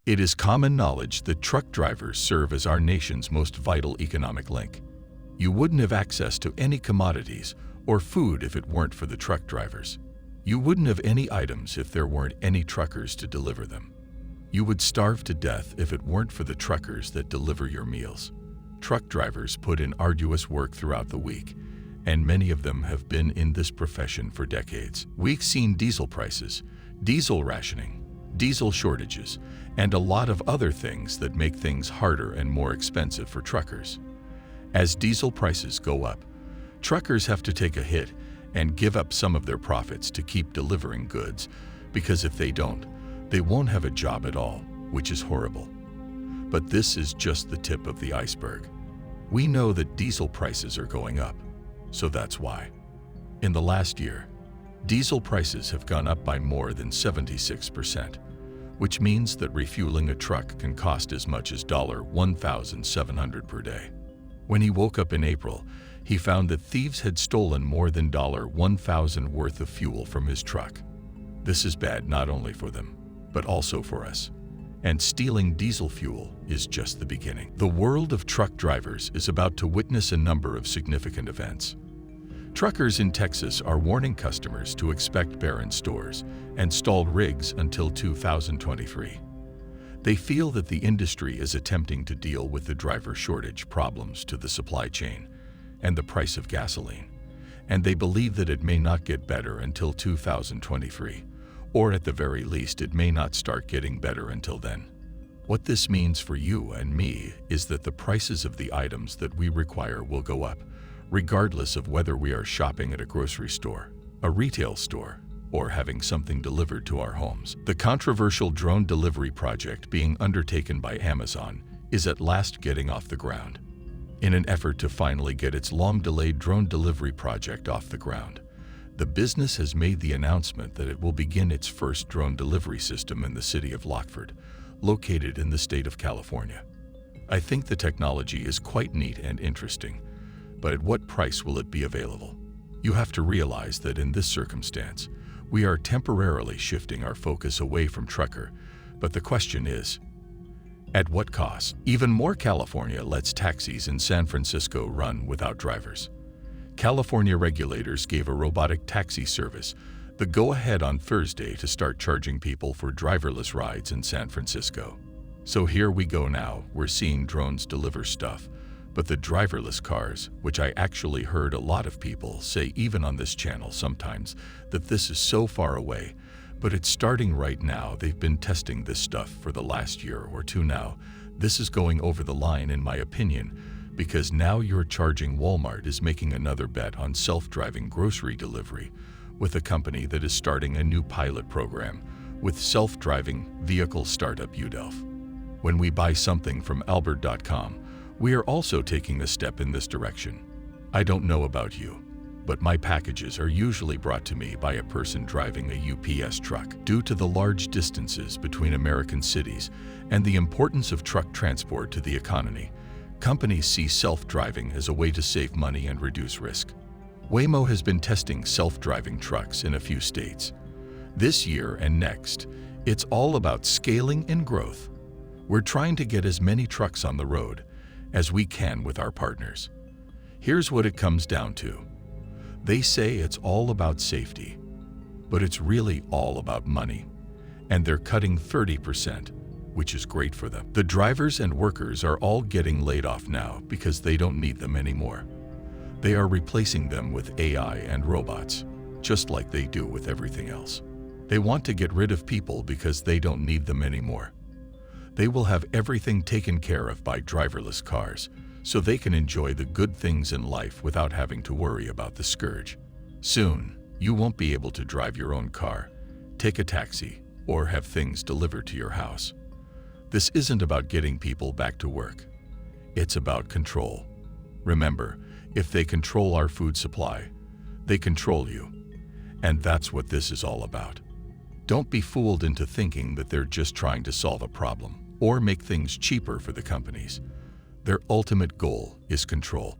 It is common knowledge that truck drivers serve as our nation's most vital economic link. You wouldn't have access to any commodities or food if it weren't for the truck drivers. You wouldn't have any items if there weren't any truckers to deliver them. You would starve to death if it weren't for the truckers that deliver your meals. Truck drivers put in arduous work throughout the week, and many of them have been in this profession for decades. We've seen diesel prices, diesel rationing, diesel shortages, and a lot of other things that make things harder and more expensive for truckers. As diesel prices go up, truckers have to take a hit and give up some of their profits to keep delivering goods, because if they don't, they won't have a job at all, which is horrible. But this is just the tip of the iceberg. We know that diesel prices are going up, so that's why. In the last year, diesel prices have gone up by more than 76%, which means that refueling a truck can cost as much as $1,700 per day. When he woke up in April, he found that thieves had stolen more than $1,000 worth of fuel from his truck. This is bad not only for them, but also for us. And stealing diesel fuel is just the beginning. The world of truck drivers is about to witness a number of significant events. Truckers in Texas are warning customers to expect barren stores and stalled rigs until 2023. They feel that the industry is attempting to deal with the driver shortage problems to the supply chain and the price of gasoline, and they believe that it may not get better until 2023, or at the very least it may not start getting better until then. What this means for you and me is that the prices of the items that we require will go up, regardless of whether we are shopping at a grocery store, a retail store, or having something delivered to our homes. The controversial drone delivery project being undertaken by Amazon is at last getting off the ground. In an effort to finally get its long-delayed drone delivery project off the ground, the business has made the announcement that it will begin its first drone delivery system in the city of Lockford, located in the state of California. I think the technology is quite neat and interesting, but at what price will it be available? You have to realize that in this circumstance, we are temporarily shifting our focus away from trucker, but the question is, at what cost? Even more, California lets taxis in San Francisco run without drivers. California regulators gave a robotic taxi service the go-ahead on Thursday to start charging people for driverless rides in San Francisco. So here we go now, we're seeing drones deliver stuff, but the driverless cars, which I actually heard a lot of people say even on this channel sometimes, that this is so far away, but it's starting right now. They've been testing this stuff for the last year or two now. This is going over the line in my opinion, because now you're charging. Walmart is making another bet on self-driving grocery delivery with a company that is starting a new pilot program with self-driving vehicle startup Udelf. When we buy something from Albert.com, we are also taking a step in this direction. I don't know about you, but my packages are usually brought to me by a person driving a UPS truck. Due to the large distances between American cities and the importance of truck transport to the economy, companies see self-driving as a way to save money and reduce risk. Waymo has been testing self-driving trucks in a few states. This year and next, it's all about scaling and growth. We're trying to get as many trucks on the road as we can with our partners. Here's what it comes down to. They say it's all about safety, but it's really all about money. And they're cutting 30%, which is great for them. The drivers and workers are all getting laid off now because they don't need them anymore. They are replacing them with AI and robots, just like they do with everything else. They want to get rid of people because they don't need them anymore. They will have everything taken care of by driverless cars, so they can enjoy the good things in life without having to worry about the scourge. Soon, you won't be able to drive your own car, take a taxi, or have things delivered to your house. This isn't about getting people back to work. It's about control. Remember, if they control our food supply, they control you. And that's what this is all about. Don't be fooled into thinking that they're just trying to solve a problem or make things cheaper for the companies. Their ultimate goal is control.